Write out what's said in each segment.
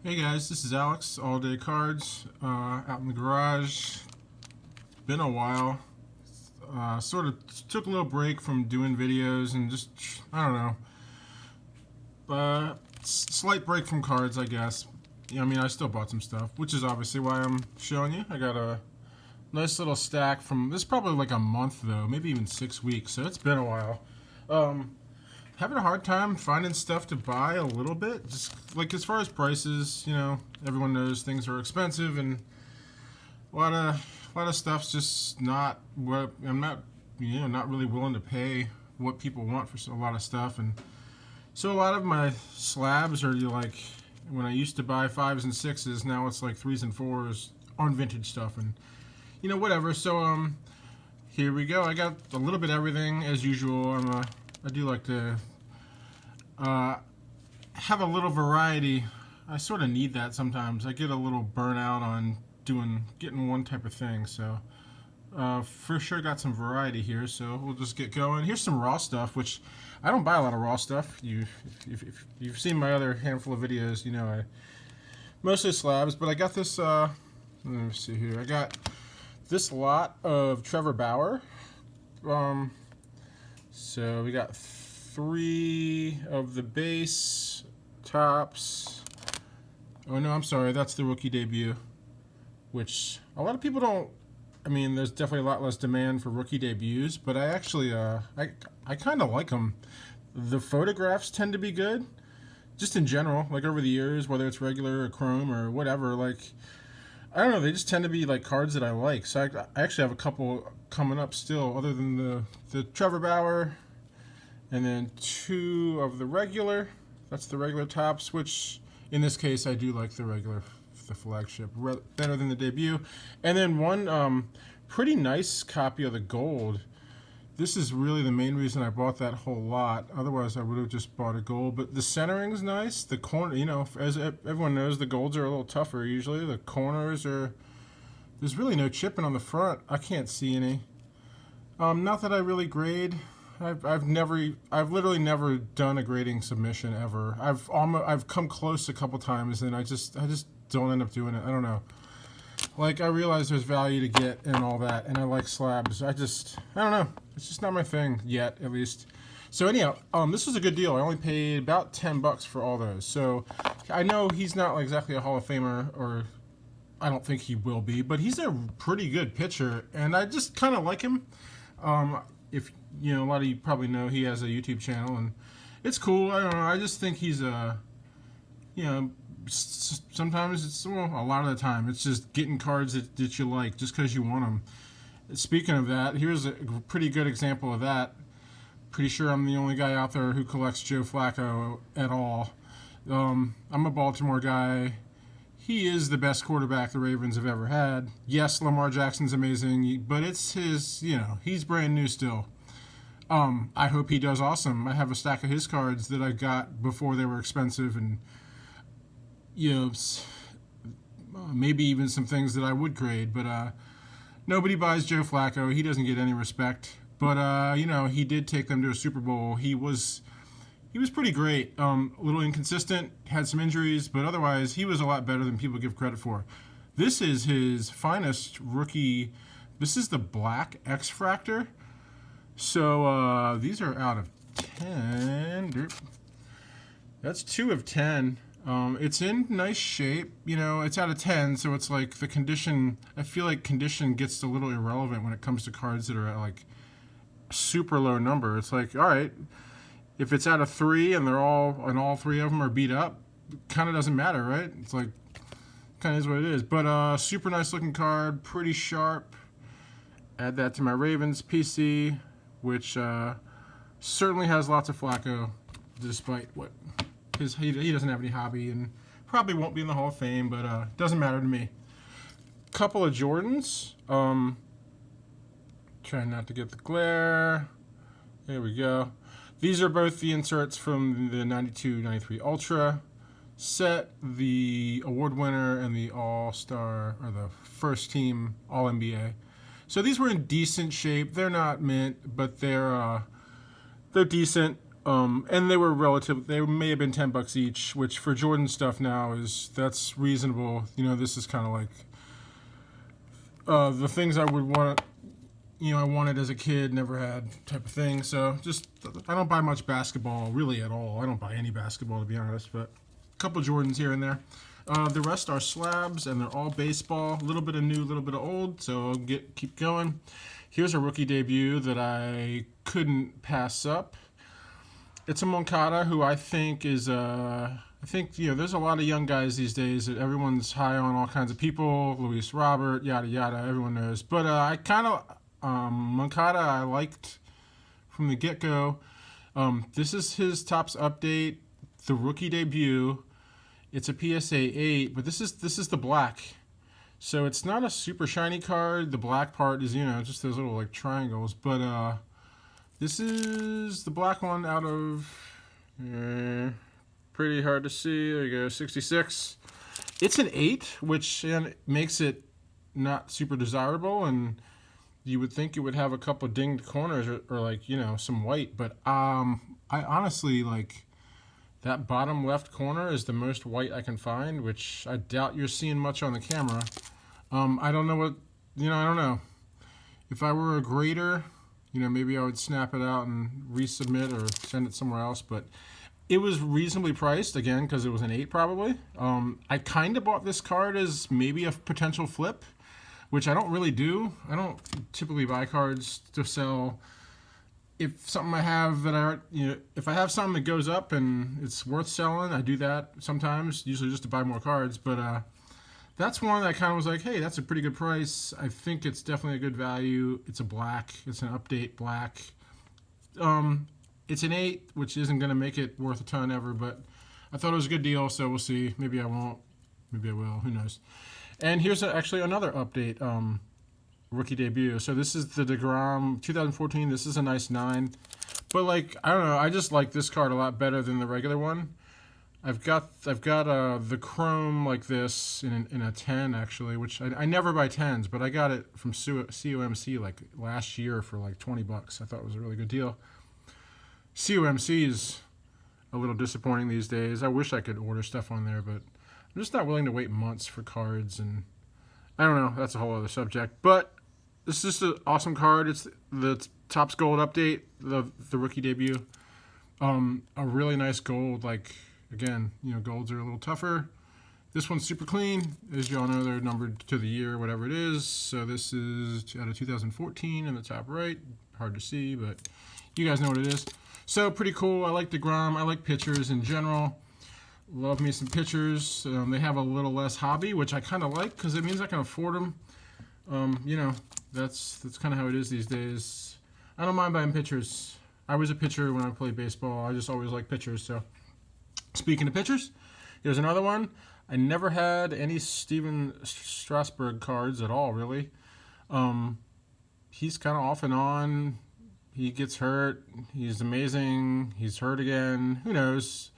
Hey guys, this is Alex, All Day Cards, out in the garage. Been a while. Sort of took a little break from doing videos and just, I don't know, slight break from cards, I guess. Yeah, I mean, I still bought some stuff, which is obviously why I'm showing you. I got a nice little stack from, this is probably like a month though, maybe even 6 weeks, so it's been a while. Um, Having a hard time finding stuff to buy a little bit. Just like as far as prices, everyone knows things are expensive, and a lot of stuff's just not what I'm not not really willing to pay what people want for a lot of stuff. And so a lot of my slabs are like when I used to buy fives and sixes, now it's like threes and fours on vintage stuff, and whatever. So here we go. I got a little bit of everything as usual. I do like to have a little variety. I sort of need that sometimes. I get a little burnout on getting one type of thing. So for sure got some variety here. So we'll just get going. Here's some raw stuff, which I don't buy a lot of raw stuff. If you've seen my other handful of videos, I mostly slabs. But I got this. Let me see here. I got this lot of Trevor Bauer. So we got 3 of the base tops. Oh no, I'm sorry, that's the rookie debut, which a lot of people don't. I mean, there's definitely a lot less demand for rookie debuts, but I actually, I kind of like them. The photographs tend to be good, just in general, like over the years, whether it's regular or chrome or whatever. Like, I don't know, they just tend to be like cards that I like. So I actually have a couple coming up still, other than the Trevor Bauer, and then 2 of the regular. That's the regular tops, which in this case I do like the flagship better than the debut. And then one pretty nice copy of the gold. This is really the main reason I bought that whole lot. Otherwise I would have just bought a gold. But the centering's nice. The corner, as everyone knows, the golds are a little tougher usually. The corners are, there's really no chipping on the front. I can't see any. Not that I really grade. I've literally never done a grading submission ever. I've come close a couple times, and I just don't end up doing it. I don't know. Like, I realize there's value to get and all that, and I like slabs. I don't know. It's just not my thing yet, at least. So anyhow, this was a good deal. I only paid about $10 for all those. So I know he's not exactly a Hall of Famer, or I don't think he will be, but he's a pretty good pitcher, and I just kind of like him. If a lot of you probably know he has a YouTube channel, and it's cool. I don't know. I just think he's sometimes a lot of the time it's just getting cards that you like just because you want them. Speaking of that, here's a pretty good example of that. Pretty sure I'm the only guy out there who collects Joe Flacco at all. I'm a Baltimore guy. He is the best quarterback the Ravens have ever had. Yes, Lamar Jackson's amazing, but it's his, he's brand new still. I hope he does awesome. I have a stack of his cards that I got before they were expensive, and maybe even some things that I would grade. But nobody buys Joe Flacco. He doesn't get any respect. But he did take them to a Super Bowl. He was pretty great. A little inconsistent, had some injuries, but otherwise he was a lot better than people give credit for. This is his finest rookie. This is the Black X-Fractor. So these are out of 10. That's 2 of 10. It's in nice shape. It's out of 10, so it's like the condition. I feel like condition gets a little irrelevant when it comes to cards that are at like super low number. It's like, all right, if it's out of 3 and all 3 of them are beat up, kind of doesn't matter, right? It's like, kind of is what it is. But super nice looking card, pretty sharp. Add that to my Ravens PC, which certainly has lots of Flacco, despite what he doesn't have any hobby and probably won't be in the Hall of Fame, but doesn't matter to me. Couple of Jordans. Trying not to get the glare. There we go. These are both the inserts from the 92-93 Ultra set, the award winner and the All-Star, or the first team All-NBA. So these were in decent shape. They're not mint, but they're decent. And they were relative. They may have been $10 each, which for Jordan stuff now that's reasonable. You know, this is kind of like the things I would want. You know, I wanted as a kid, never had type of thing. So just I don't buy much basketball really at all. I don't buy any basketball to be honest, but a couple Jordans here and there. The rest are slabs, and they're all baseball. A little bit of new, a little bit of old. So I'll keep going. Here's a rookie debut that I couldn't pass up. It's a Moncada who I think is I think there's a lot of young guys these days that everyone's high on, all kinds of people. Luis Robert, yada yada, everyone knows. But I kind of Moncada I liked from the get go. This is his Topps update, the rookie debut. It's a PSA 8, but this is the black. So it's not a super shiny card. The black part is just those little like triangles, but this is the black one out of pretty hard to see. There you go, 66. It's an 8, which makes it not super desirable, and you would think it would have a couple dinged corners or like some white, but I honestly like that bottom left corner is the most white I can find, which I doubt you're seeing much on the camera. I don't know what I don't know. If I were a grader, maybe I would snap it out and resubmit or send it somewhere else, but it was reasonably priced, again, because it was an 8 probably. I kind of bought this card as maybe a potential flip, which I don't really do. I don't typically buy cards to sell. If something I have that if I have something that goes up and it's worth selling, I do that sometimes, usually just to buy more cards, but that's one that kind of was like, hey, that's a pretty good price. I think it's definitely a good value. It's a black. It's an update black. It's an 8, which isn't going to make it worth a ton ever, but I thought it was a good deal, so we'll see. Maybe I won't. Maybe I will. Who knows? And here's actually another update, rookie debut. So this is the DeGrom 2014. This is a nice 9. But, like, I don't know. I just like this card a lot better than the regular one. I've got the chrome like this in a 10 actually, which I never buy 10s, but I got it from COMC like last year for like $20. I thought it was a really good deal. COMC is a little disappointing these days. I wish I could order stuff on there, but I'm just not willing to wait months for cards, and I don't know. That's a whole other subject. But this is just an awesome card. It's the Topps Gold update, the rookie debut. A really nice gold, like. Again, golds are a little tougher. This one's super clean. As you all know, they're numbered to the year, whatever it is. So this is out of 2014 in the top right. Hard to see, but you guys know what it is. So pretty cool. I like DeGrom. I like pitchers in general. Love me some pitchers. They have a little less hobby, which I kind of like because it means I can afford them. That's kind of how it is these days. I don't mind buying pitchers. I was a pitcher when I played baseball. I just always liked pitchers, so. Speaking of pitchers, here's another one. I never had any Steven Strasburg cards at all, really. He's kind of off and on. He gets hurt. He's amazing. He's hurt again. Who knows?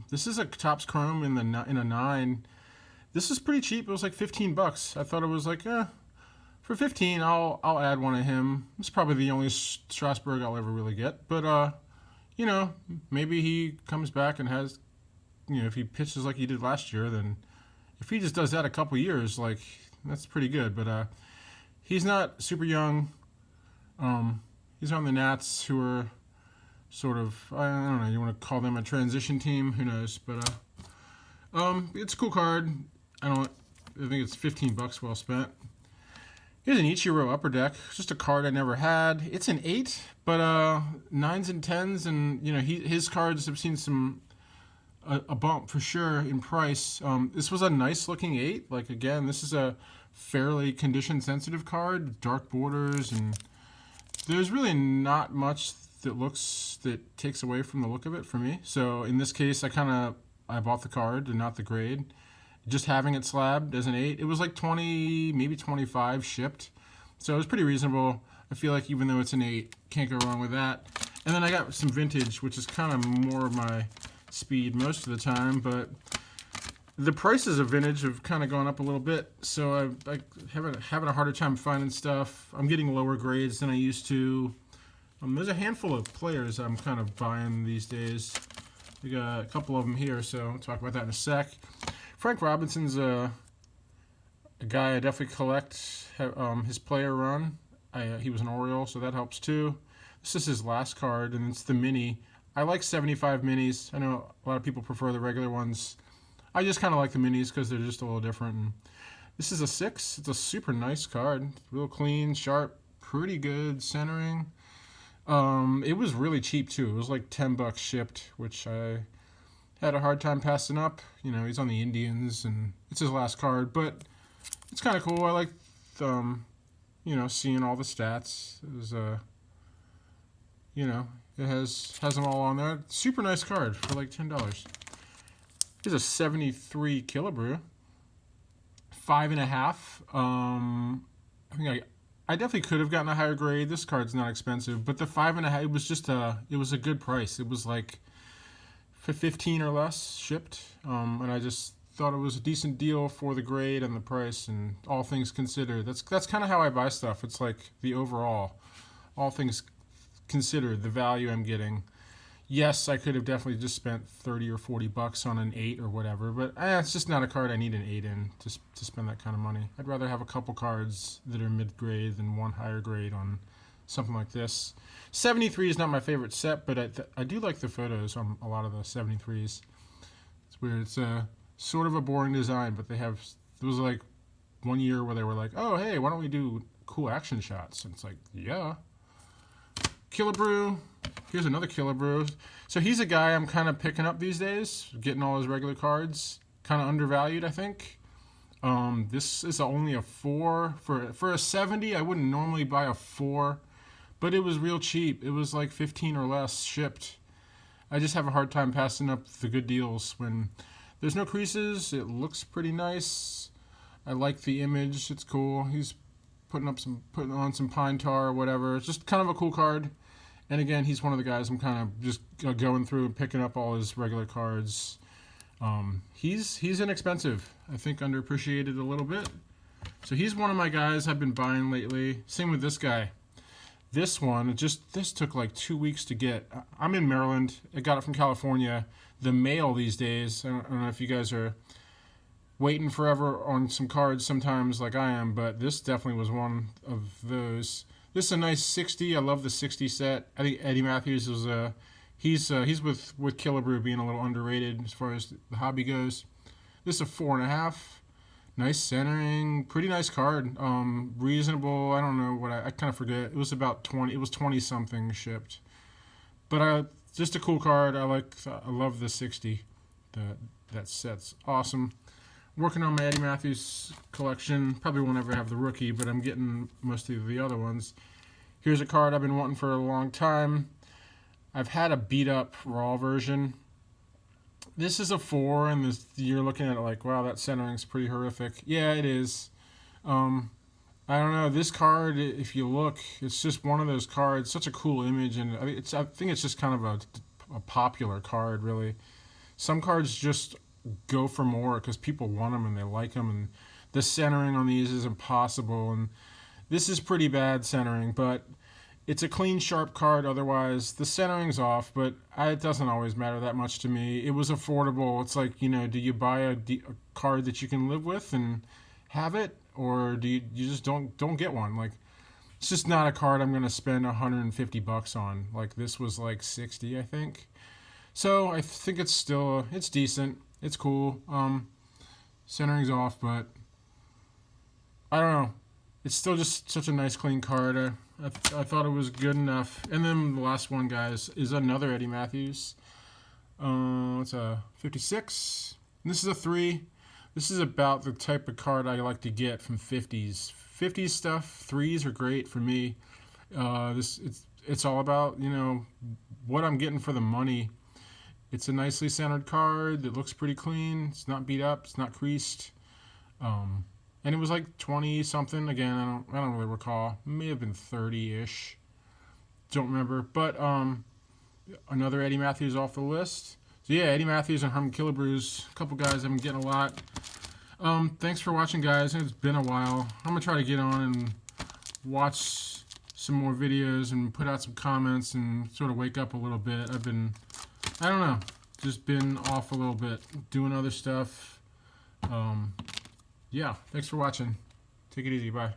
This is a Topps Chrome in a 9. This is pretty cheap. It was like $15. I thought it was like, for 15, I'll add one of him. It's probably the only Strasburg I'll ever really get, but maybe he comes back and has, if he pitches like he did last year, then if he just does that a couple years, like, that's pretty good. But he's not super young. He's on the Nats, who are sort of, I don't know, you want to call them a transition team? Who knows? But it's a cool card. I think it's $15 well spent. Here's an Ichiro Upper Deck, just a card I never had. It's an 8, but 9s and 10s, and his cards have seen a bump for sure in price. This was a nice looking 8. Like, again, this is a fairly condition sensitive card, dark borders, and there's really not much that takes away from the look of it for me. So in this case, I bought the card and not the grade. Just having it slabbed as an 8, it was like 20, maybe 25 shipped. So it was pretty reasonable. I feel like even though it's an 8, can't go wrong with that. And then I got some vintage, which is kind of more my speed most of the time. But the prices of vintage have kind of gone up a little bit. So I'm having a harder time finding stuff. I'm getting lower grades than I used to. There's a handful of players I'm kind of buying these days. We got a couple of them here, so I'll talk about that in a sec. Frank Robinson's a guy I definitely collect. His player run. He was an Oriole, so that helps too. This is his last card, and it's the mini. I like 75 minis. I know a lot of people prefer the regular ones. I just kind of like the minis because they're just a little different. And this is a 6. It's a super nice card. Real clean, sharp, pretty good centering. It was really cheap too. It was like $10 shipped, which I had a hard time passing up. You know, he's on the Indians, and it's his last card, but it's kind of cool. I like, you know, seeing all the stats. It was, you know, it has them all on there. Super nice card for like $10. Here's a 73 Killebrew, 5.5. I think I definitely could have gotten a higher grade. This card's not expensive, but the 5.5, it was just it was a good price. It was like for 15 or less shipped, and I just thought it was a decent deal for the grade and the price, and all things considered. That's kind of how I buy stuff. It's like the overall, all things considered, the value I'm getting. Yes, I could have definitely just spent 30 or 40 bucks on an 8 or whatever, but it's just not a card I need an 8 in to spend that kind of money. I'd rather have a couple cards that are mid-grade than one higher grade on something like this. 73 is not my favorite set, but I do like the photos on a lot of the 73s. It's weird. It's sort of a boring design, but there was like one year where they were like, oh, hey, why don't we do cool action shots? And it's like, yeah. Killebrew. Here's another Killebrew. So he's a guy I'm kind of picking up these days, getting all his regular cards. Kind of undervalued, I think. This is only a 4. For a 70, I wouldn't normally buy a 4, but it was real cheap. It was like 15 or less shipped. I just have a hard time passing up the good deals when there's no creases. It looks pretty nice. I like the image. It's cool. He's putting on some pine tar or whatever. It's just kind of a cool card. And again, he's one of the guys I'm kind of just going through and picking up all his regular cards. He's inexpensive. I think underappreciated a little bit. So he's one of my guys I've been buying lately. Same with this guy. This one, this took like 2 weeks to get. I'm in Maryland. I got it from California. The mail these days, I don't know if you guys are waiting forever on some cards sometimes like I am, but this definitely was one of those. This is a nice 60. I love the 60 set. I think Eddie Matthews is he's with Killebrew being a little underrated as far as the hobby goes. This is a 4.5. Nice centering, pretty nice card. Reasonable. I don't know what I kind of forget. It was about 20. It was 20 something shipped, but just a cool card. I love the 60. That set's awesome. Working on my Eddie Matthews collection. Probably won't ever have the rookie, but I'm getting most of the other ones. Here's a card I've been wanting for a long time. I've had a beat up raw version. This is a 4, and you're looking at it like, wow, that centering's pretty horrific. Yeah, it is. I don't know. This card, if you look, it's just one of those cards. Such a cool image, and I think it's just kind of a popular card, really. Some cards just go for more because people want them and they like them, and the centering on these is impossible, and this is pretty bad centering, but it's a clean, sharp card. Otherwise, the centering's off, but it doesn't always matter that much to me. It was affordable. It's like, you know, do you buy a card that you can live with and have it, or do you just don't get one? Like, it's just not a card I'm going to spend $150 on. Like, this was like 60, I think. So I think it's decent. It's cool. Centering's off, but I don't know. It's still just such a nice, clean card. I thought it was good enough. And then the last one, guys, is another Eddie Matthews. It's a 56. And this is a 3. This is about the type of card I like to get from 50s. 50s stuff, 3s are great for me. It's all about, you know, what I'm getting for the money. It's a nicely centered card that looks pretty clean. It's not beat up. It's not creased. And it was like 20 something. Again, I don't really recall. It may have been 30-ish. Don't remember. But another Eddie Matthews off the list. So yeah, Eddie Matthews and Herman Killebrew's a couple guys I've been getting a lot. Thanks for watching, guys. It's been a while. I'm gonna try to get on and watch some more videos and put out some comments and sort of wake up a little bit. I've been, I don't know, just been off a little bit, doing other stuff. Yeah, thanks for watching. Take it easy. Bye.